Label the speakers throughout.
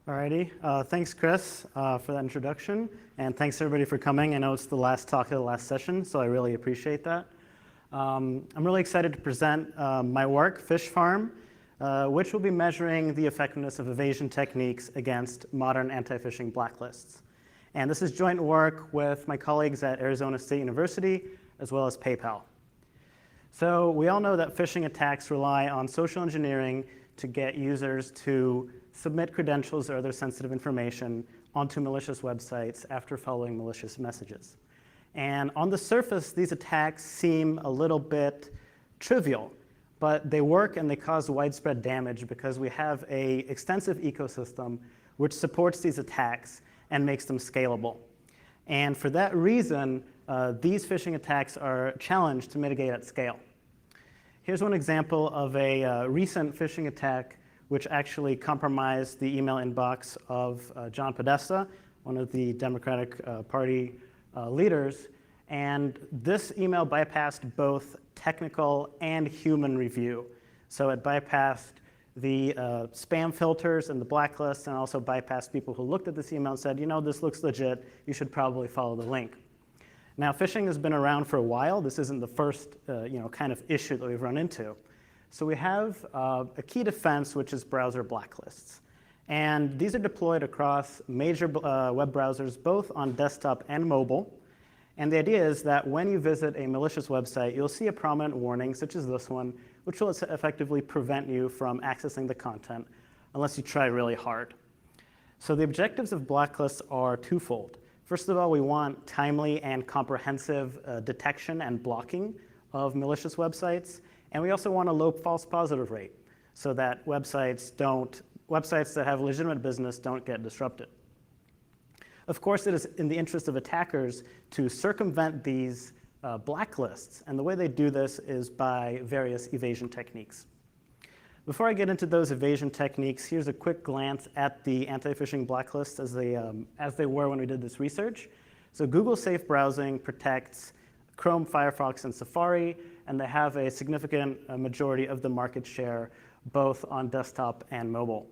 Speaker 1: Alrighty, thanks Chris for that introduction, and thanks everybody for coming. I know it's the last talk of the last session, so I really appreciate that. I'm really excited to present my work, PhishFarm, which will be measuring the effectiveness of evasion techniques against modern anti-phishing blacklists. And this is joint work with my colleagues at Arizona State University, as well as PayPal. So we all know that phishing attacks rely on social engineering to get users to submit credentials or other sensitive information onto malicious websites after following malicious messages. And on the surface, these attacks seem a little bit trivial, but they work and they cause widespread damage because we have an extensive ecosystem which supports these attacks and makes them scalable. And for that reason, these phishing attacks are a challenge to mitigate at scale. Here's one example of a recent phishing attack which actually compromised the email inbox of John Podesta, one of the Democratic Party leaders. And this email bypassed both technical and human review. So it bypassed the spam filters and the blacklist, and also bypassed people who looked at this email and said, you know, this looks legit, you should probably follow the link. Now, phishing has been around for a while. This isn't the first kind of issue that we've run into. So we have a key defense, which is browser blacklists. And these are deployed across major web browsers, both on desktop and mobile. And the idea is that when you visit a malicious website, you'll see a prominent warning, such as this one, which will effectively prevent you from accessing the content unless you try really hard. So the objectives of blacklists are twofold. First of all, we want timely and comprehensive detection and blocking of malicious websites. And we also want a low false positive rate so that websites that have legitimate business don't get disrupted. Of course, it is in the interest of attackers to circumvent these blacklists. And the way they do this is by various evasion techniques. Before I get into those evasion techniques, here's a quick glance at the anti-phishing blacklists as they were when we did this research. So Google Safe Browsing protects Chrome, Firefox, and Safari, and they have a significant majority of the market share both on desktop and mobile.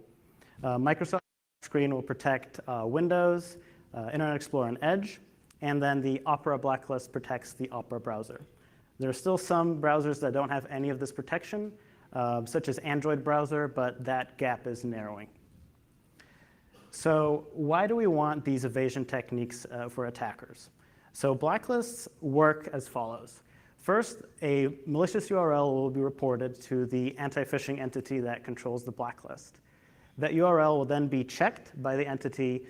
Speaker 1: Microsoft Screen will protect Windows, Internet Explorer, and Edge, and then the Opera blacklist protects the Opera browser. There are still some browsers that don't have any of this protection, such as Android browser, but that gap is narrowing. So why do we want these evasion techniques for attackers? So blacklists work as follows. First, a malicious URL will be reported to the anti-phishing entity that controls the blacklist. That URL will then be checked by the entity,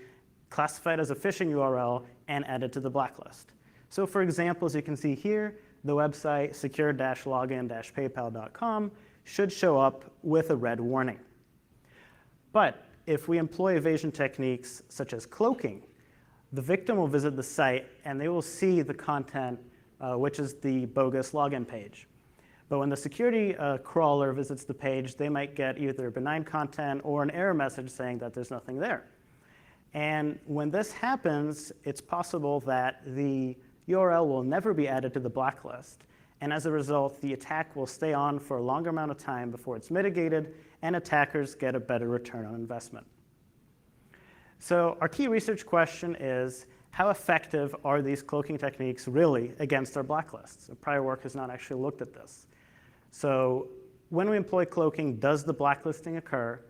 Speaker 1: classified as a phishing URL, and added to the blacklist. So for example, as you can see here, the website secure-login-paypal.com should show up with a red warning. But if we employ evasion techniques such as cloaking, the victim will visit the site and they will see the content, which is the bogus login page. But when the security crawler visits the page, they might get either benign content or an error message saying that there's nothing there. And when this happens, it's possible that the URL will never be added to the blacklist. And as a result, the attack will stay on for a longer amount of time before it's mitigated, and attackers get a better return on investment. So our key research question is, how effective are these cloaking techniques really against our blacklists? Prior work has not actually looked at this. So when we employ cloaking, does the blacklisting occur?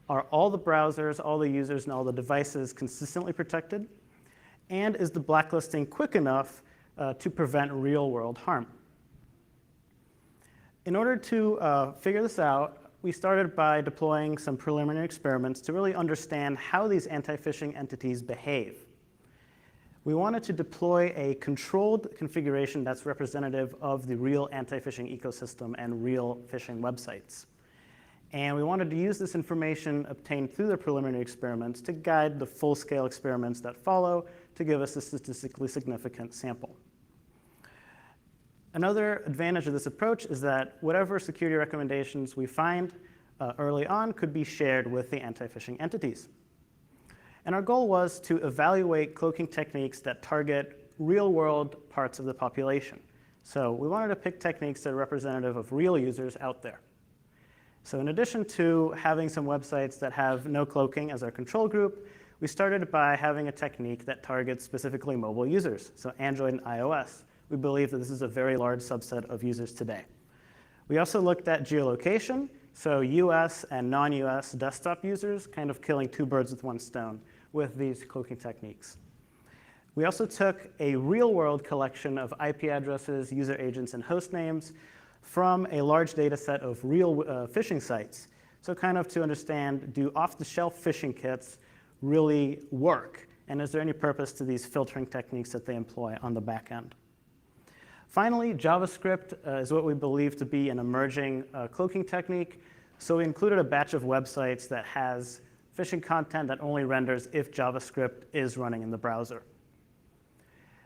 Speaker 1: Are all the browsers, all the users, and all the devices consistently protected? And is the blacklisting quick enough to prevent real-world harm? In order to figure this out, we started by deploying some preliminary experiments to really understand how these anti-phishing entities behave. We wanted to deploy a controlled configuration that's representative of the real anti-phishing ecosystem and real phishing websites. And we wanted to use this information obtained through the preliminary experiments to guide the full-scale experiments that follow to give us a statistically significant sample. Another advantage of this approach is that whatever security recommendations we find early on could be shared with the anti-phishing entities. And our goal was to evaluate cloaking techniques that target real-world parts of the population. So we wanted to pick techniques that are representative of real users out there. So in addition to having some websites that have no cloaking as our control group, we started by having a technique that targets specifically mobile users, so Android and iOS. We believe that this is a very large subset of users today. We also looked at geolocation, so US and non-US desktop users, kind of killing two birds with one stone with these cloaking techniques. We also took a real-world collection of IP addresses, user agents, and host names from a large data set of real phishing sites. So kind of to understand, do off-the-shelf phishing kits really work? And is there any purpose to these filtering techniques that they employ on the back end? Finally, JavaScript is what we believe to be an emerging cloaking technique. So we included a batch of websites that has phishing content that only renders if JavaScript is running in the browser.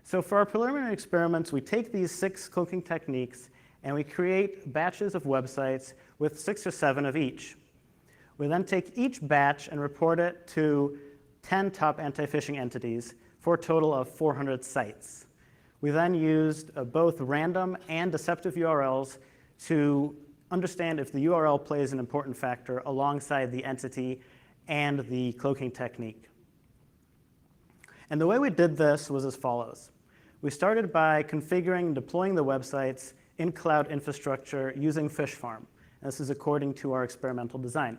Speaker 1: So for our preliminary experiments, we take these 6 cloaking techniques and we create batches of websites with 6 or 7 of each. We then take each batch and report it to 10 top anti-phishing entities for a total of 400 sites. We then used both random and deceptive URLs to understand if the URL plays an important factor alongside the entity and the cloaking technique. And the way we did this was as follows. We started by configuring and deploying the websites in cloud infrastructure using PhishFarm. And this is according to our experimental design.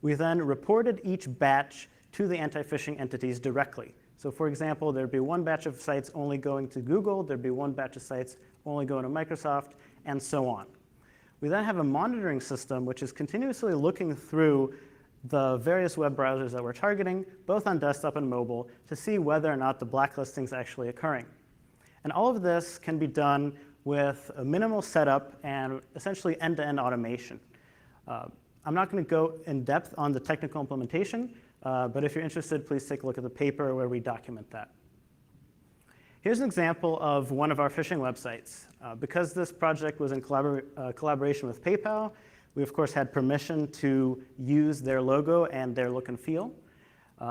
Speaker 1: We then reported each batch to the anti-phishing entities directly. So for example, there'd be one batch of sites only going to Google, there'd be one batch of sites only going to Microsoft, and so on. We then have a monitoring system which is continuously looking through the various web browsers that we're targeting, both on desktop and mobile, to see whether or not the blacklisting is actually occurring. And all of this can be done with a minimal setup and essentially end-to-end automation. I'm not going to go in depth on the technical implementation, but if you're interested, please take a look at the paper where we document that. Here's an example of one of our phishing websites. Because this project was in collaboration with PayPal, we of course had permission to use their logo and their look and feel.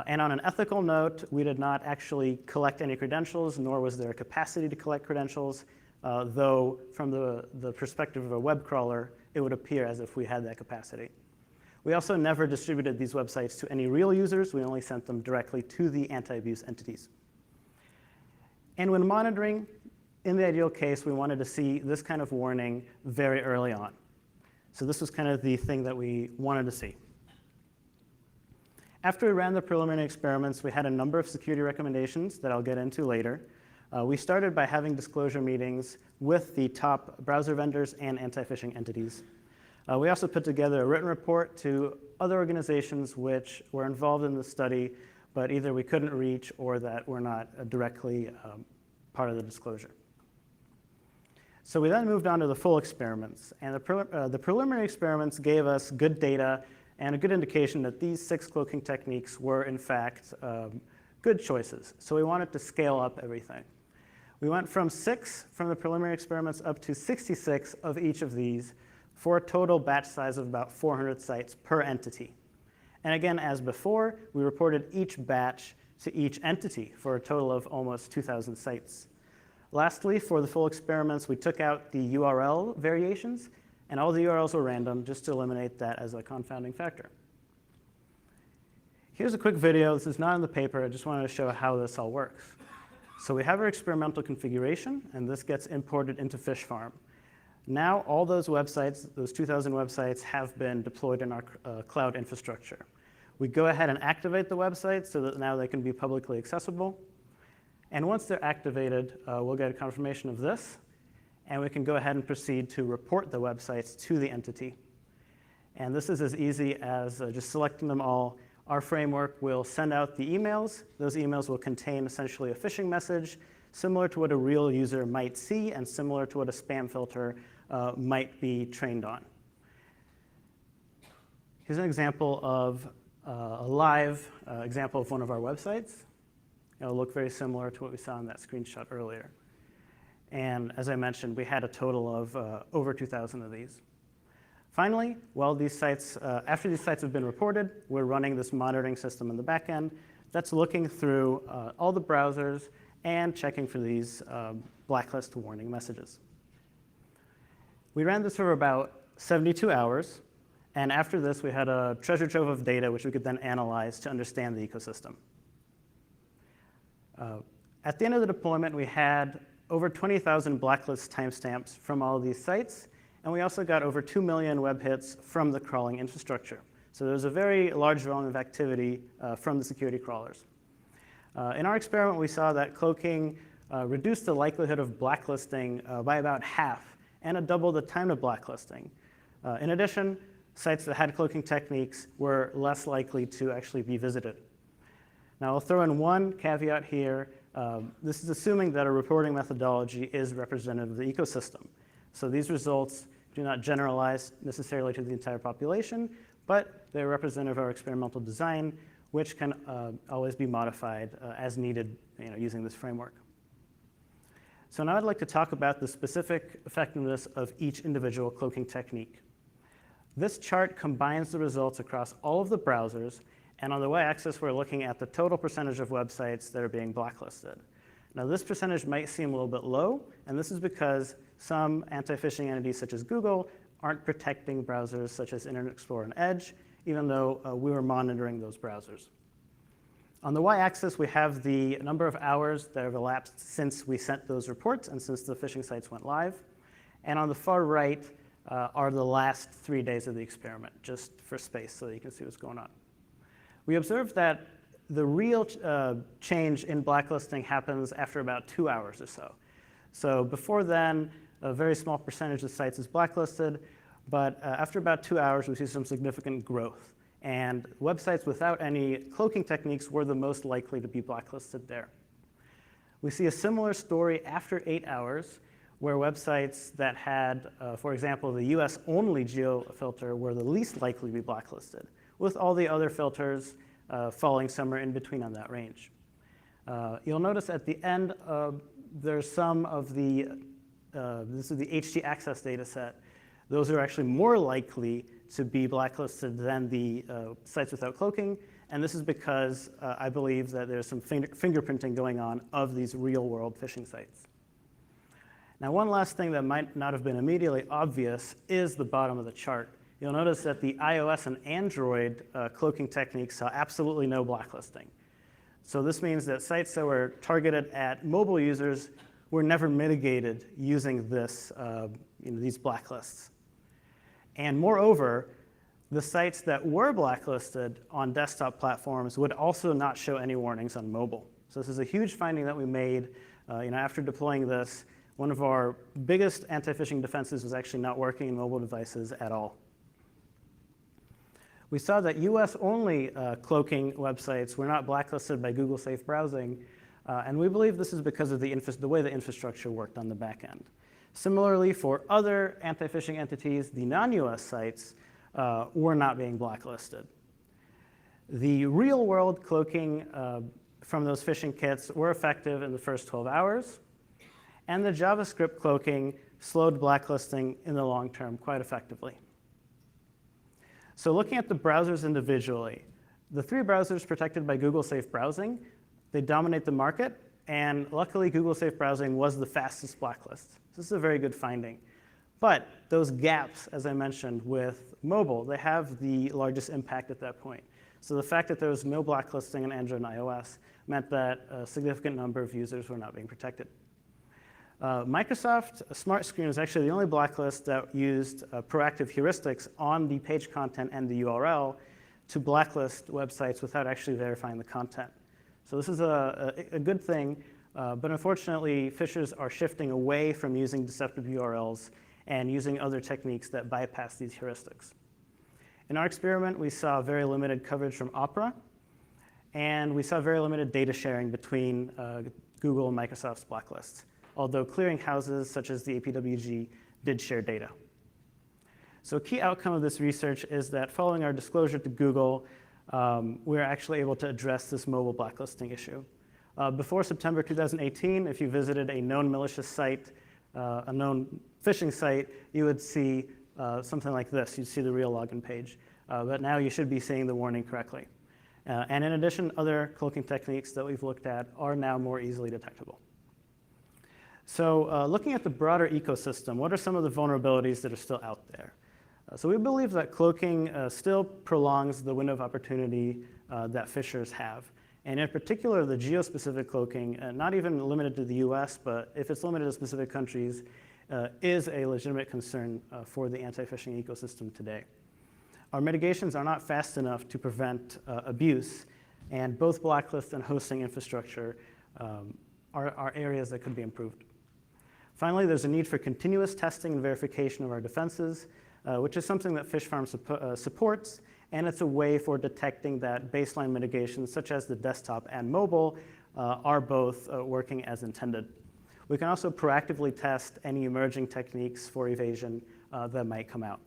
Speaker 1: And on an ethical note, we did not actually collect any credentials, nor was there a capacity to collect credentials, though from the perspective of a web crawler, it would appear as if we had that capacity. We also never distributed these websites to any real users. We only sent them directly to the anti-abuse entities. And when monitoring, in the ideal case, we wanted to see this kind of warning very early on. So this was kind of the thing that we wanted to see. After we ran the preliminary experiments, we had a number of security recommendations that I'll get into later. We started by having disclosure meetings with the top browser vendors and anti-phishing entities. We also put together a written report to other organizations which were involved in the study, but either we couldn't reach or that were not directly part of the disclosure. So we then moved on to the full experiments. And the preliminary experiments gave us good data and a good indication that these 6 cloaking techniques were, in fact, good choices. So we wanted to scale up everything. We went from 6 from the preliminary experiments up to 66 of each of these for a total batch size of about 400 sites per entity. And again, as before, we reported each batch to each entity for a total of almost 2,000 sites. Lastly, for the full experiments, we took out the URL variations, and all the URLs were random just to eliminate that as a confounding factor. Here's a quick video. This is not in the paper. I just wanted to show how this all works. So we have our experimental configuration, and this gets imported into PhishFarm. Now all those websites, those 2,000 websites, have been deployed in our cloud infrastructure. We go ahead and activate the websites so that now they can be publicly accessible. And once they're activated, we'll get a confirmation of this, and we can go ahead and proceed to report the websites to the entity. And this is as easy as just selecting them all. Our framework will send out the emails. Those emails will contain essentially a phishing message, similar to what a real user might see and similar to what a spam filter might be trained on. Here's an example of a live example of one of our websites. It'll look very similar to what we saw in that screenshot earlier. And as I mentioned, we had a total of over 2,000 of these. Finally, while these sites, after these sites have been reported, we're running this monitoring system in the back end that's looking through all the browsers and checking for these blacklist warning messages. We ran this for about 72 hours, And after this, we had a treasure trove of data which we could then analyze to understand the ecosystem. At the end of the deployment, we had over 20,000 blacklist timestamps from all of these sites, and we also got over 2 million web hits from the crawling infrastructure. So there's a very large volume of activity from the security crawlers. In our experiment, we saw that cloaking reduced the likelihood of blacklisting by about half, and it doubled the time to blacklisting. In addition, sites that had cloaking techniques were less likely to actually be visited. Now, I'll throw in one caveat here. This is assuming that a reporting methodology is representative of the ecosystem. So these results do not generalize necessarily to the entire population, but they're representative of our experimental design, which can always be modified as needed, using this framework. So now I'd like to talk about the specific effectiveness of each individual cloaking technique. This chart combines the results across all of the browsers, and on the y-axis, we're looking at the total percentage of websites that are being blacklisted. Now, this percentage might seem a little bit low, and this is because some anti-phishing entities, such as Google, aren't protecting browsers such as Internet Explorer and Edge, even though we were monitoring those browsers. On the y-axis, we have the number of hours that have elapsed since we sent those reports and since the phishing sites went live. And on the far right are the last 3 days of the experiment, just for space so that you can see what's going on. We observed that the real change in blacklisting happens after about 2 hours or so. So before then, a very small percentage of sites is blacklisted, but after about 2 hours, we see some significant growth. And websites without any cloaking techniques were the most likely to be blacklisted there. We see a similar story after 8 hours, where websites that had, for example, the US-only geo-filter were the least likely to be blacklisted, with all the other filters falling somewhere in between on that range. You'll notice at the end, there's some of the, this is the HT access data set. Those are actually more likely to be blacklisted than the sites without cloaking, and this is because I believe that there's some fingerprinting going on of these real-world phishing sites. Now, one last thing that might not have been immediately obvious is the bottom of the chart. You'll notice that the iOS and Android cloaking techniques saw absolutely no blacklisting. So this means that sites that were targeted at mobile users were never mitigated using this, these blacklists. And moreover, the sites that were blacklisted on desktop platforms would also not show any warnings on mobile. So this is a huge finding that we made. After deploying this, one of our biggest anti-phishing defenses was actually not working in mobile devices at all. We saw that US-only cloaking websites were not blacklisted by Google Safe Browsing, and we believe this is because of the way the infrastructure worked on the back end. Similarly, for other anti-phishing entities, the non-US sites were not being blacklisted. The real-world cloaking from those phishing kits were effective in the first 12 hours, and the JavaScript cloaking slowed blacklisting in the long term quite effectively. So looking at the browsers individually, the 3 browsers protected by Google Safe Browsing, they dominate the market, and luckily Google Safe Browsing was the fastest blacklist. So this is a very good finding. But those gaps, as I mentioned, with mobile, they have the largest impact at that point. So the fact that there was no blacklisting in Android and iOS meant that a significant number of users were not being protected. Microsoft Smart Screen was actually the only blacklist that used proactive heuristics on the page content and the URL to blacklist websites without actually verifying the content. So this is a good thing, but unfortunately, phishers are shifting away from using deceptive URLs and using other techniques that bypass these heuristics. In our experiment, we saw very limited coverage from Opera, and we saw very limited data sharing between Google and Microsoft's blacklists, although clearinghouses such as the APWG did share data. So a key outcome of this research is that following our disclosure to Google, we're actually able to address this mobile blacklisting issue. Before September 2018, if you visited a known malicious site, a known phishing site, you would see something like this. You'd see the real login page. But now you should be seeing the warning correctly. And in addition, other cloaking techniques that we've looked at are now more easily detectable. So looking at the broader ecosystem, what are some of the vulnerabilities that are still out there? So we believe that cloaking still prolongs the window of opportunity that phishers have. And in particular, the geo-specific cloaking, not even limited to the US, but if it's limited to specific countries, is a legitimate concern for the anti-phishing ecosystem today. Our mitigations are not fast enough to prevent abuse, and both blacklist and hosting infrastructure are areas that could be improved. Finally, there's a need for continuous testing and verification of our defenses, which is something that PhishFarm supports, and it's a way for detecting that baseline mitigations, such as the desktop and mobile, are both working as intended. We can also proactively test any emerging techniques for evasion that might come out.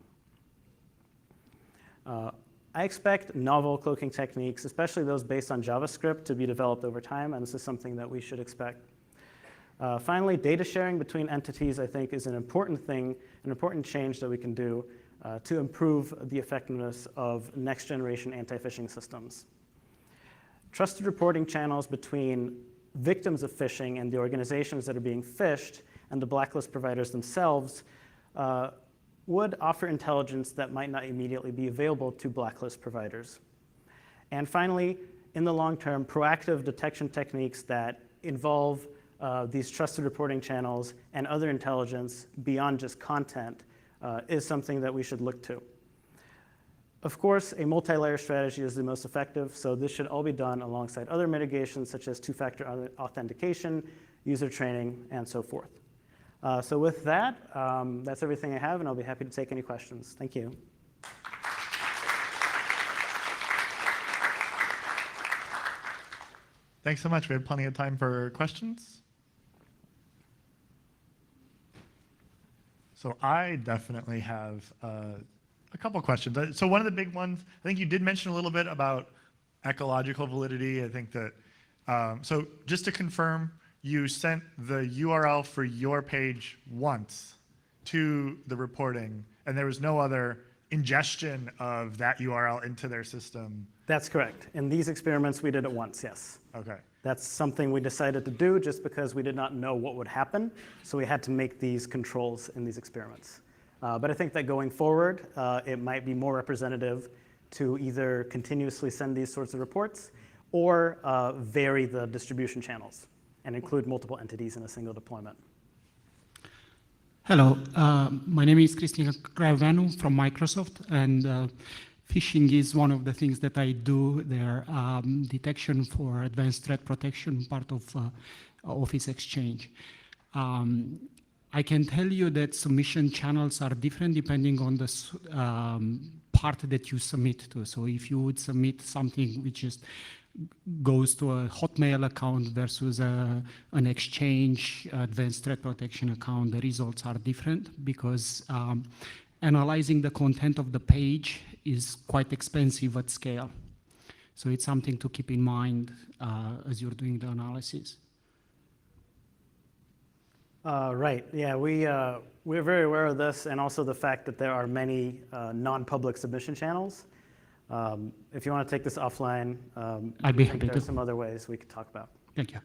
Speaker 1: I expect novel cloaking techniques, especially those based on JavaScript, to be developed over time, and this is something that we should expect. Finally, data sharing between entities, I think, is an important thing, an important change that we can do to improve the effectiveness of next-generation anti-phishing systems. Trusted reporting channels between victims of phishing and the organizations that are being phished and the blacklist providers themselves would offer intelligence that might not immediately be available to blacklist providers. And finally, in the long term, proactive detection techniques that involve these trusted reporting channels and other intelligence beyond just content is something that we should look to. Of course, a multi-layer strategy is the most effective, so this should all be done alongside other mitigations such as two-factor authentication, user training, and so forth. So with that, that's everything I have, and I'll be happy to take any questions. Thank you.
Speaker 2: Thanks so much. We have plenty of time for questions. So I definitely have a couple questions. So one of the big ones, I think you did mention a little bit about ecological validity. I think that, so just to confirm, you sent the URL for your page once to the reporting, and there was no other ingestion of that URL into their system.
Speaker 1: That's correct. In these experiments, we did it once, yes.
Speaker 2: Okay.
Speaker 1: That's something we decided to do just because we did not know what would happen, so we had to make these controls in these experiments. But I think that going forward, it might be more representative to either continuously send these sorts of reports or vary the distribution channels and include multiple entities in a single deployment.
Speaker 3: Hello, my name is Christina Cravenu from Microsoft, and phishing is one of the things that I do there, detection for advanced threat protection, part of Office Exchange. I can tell you that submission channels are different depending on the part that you submit to. So if you would submit something which is goes to a Hotmail account versus an Exchange advanced threat protection account, the results are different because analyzing the content of the page is quite expensive at scale. So it's something to keep in mind as you're doing the analysis.
Speaker 1: Right, yeah, we're very aware of this, and also the fact that there are many non-public submission channels. If you want to take this offline,
Speaker 3: I'd be happy to.
Speaker 1: There's some other ways we could talk about.
Speaker 3: Thank you.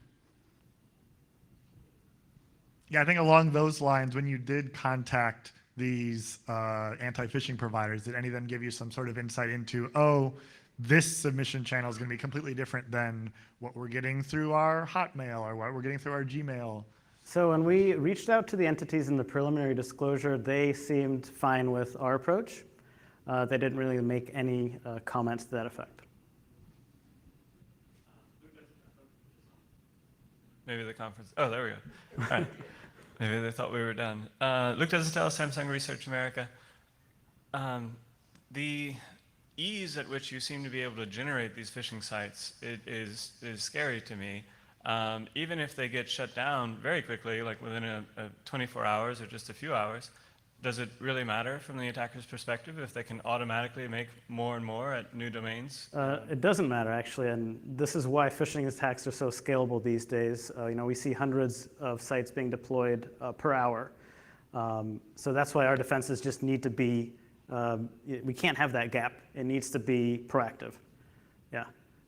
Speaker 2: Yeah, I think along those lines, when you did contact these anti-phishing providers, did any of them give you some sort of insight into, oh, this submission channel is going to be completely different than what we're getting through our Hotmail or what we're getting through our Gmail?
Speaker 1: So when we reached out to the entities in the preliminary disclosure, they seemed fine with our approach. They didn't really make any comments to that effect.
Speaker 4: Maybe the conference. Oh, there we go. All right. Maybe they thought we were done. Luke Desistella, Samsung Research America. The ease at which you seem to be able to generate these phishing sites is scary to me. Even if they get shut down very quickly, like within a 24 hours or just a few hours, does it really matter from the attacker's perspective if they can automatically make more and more at new domains?
Speaker 1: It doesn't matter, actually, and this is why phishing attacks are so scalable these days. We see hundreds of sites being deployed per hour. So that's why our defenses just need to be, we can't have that gap. It needs to be proactive. Yeah.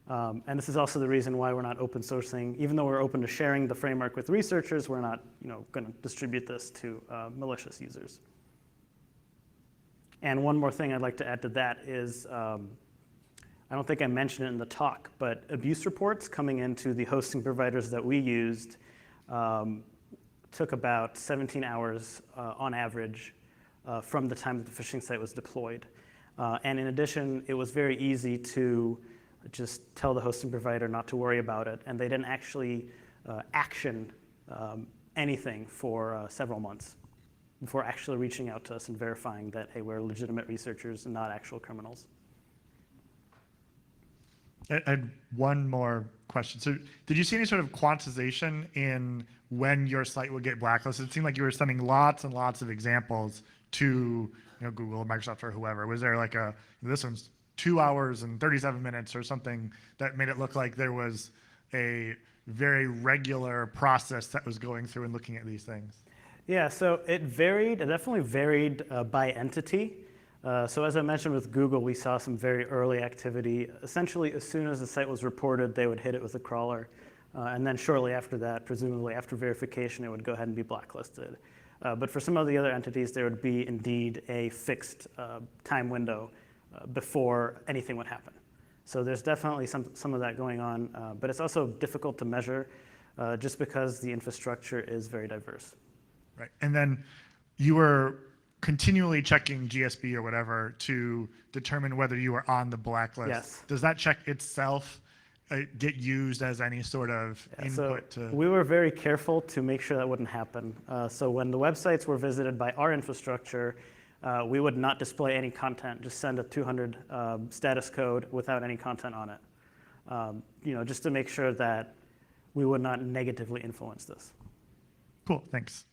Speaker 1: And this is also the reason why we're not open sourcing. Even though we're open to sharing the framework with researchers, we're not going to distribute this to malicious users. And one more thing I'd like to add to that is, I don't think I mentioned it in the talk, but abuse reports coming into the hosting providers that we used took about 17 hours on average from the time that the phishing site was deployed. And in addition, it was very easy to just tell the hosting provider not to worry about it, and they didn't actually action anything for several months before actually reaching out to us and verifying that, hey, we're legitimate researchers and not actual criminals.
Speaker 2: I had one more question. So did you see any sort of quantization in when your site would get blacklisted? It seemed like you were sending lots and lots of examples to Google, Microsoft, or whoever. Was there like this one's 2 hours and 37 minutes or something that made it look like there was a very regular process that was going through and looking at these things?
Speaker 1: Yeah, so it varied. It definitely varied by entity. So as I mentioned with Google, we saw some very early activity. Essentially, as soon as the site was reported, they would hit it with a crawler. And then shortly after that, presumably after verification, it would go ahead and be blacklisted. But for some of the other entities, there would be indeed a fixed time window before anything would happen. So there's definitely some of that going on, but it's also difficult to measure just because the infrastructure is very diverse.
Speaker 2: Right, and then you were continually checking GSB or whatever to determine whether you were on the blacklist.
Speaker 1: Yes.
Speaker 2: Does that check itself get used as any sort of input
Speaker 1: so
Speaker 2: to?
Speaker 1: We were very careful to make sure that wouldn't happen. So when the websites were visited by our infrastructure, we would not display any content, just send a 200 status code without any content on it, just to make sure that we would not negatively influence this.
Speaker 2: Cool, thanks.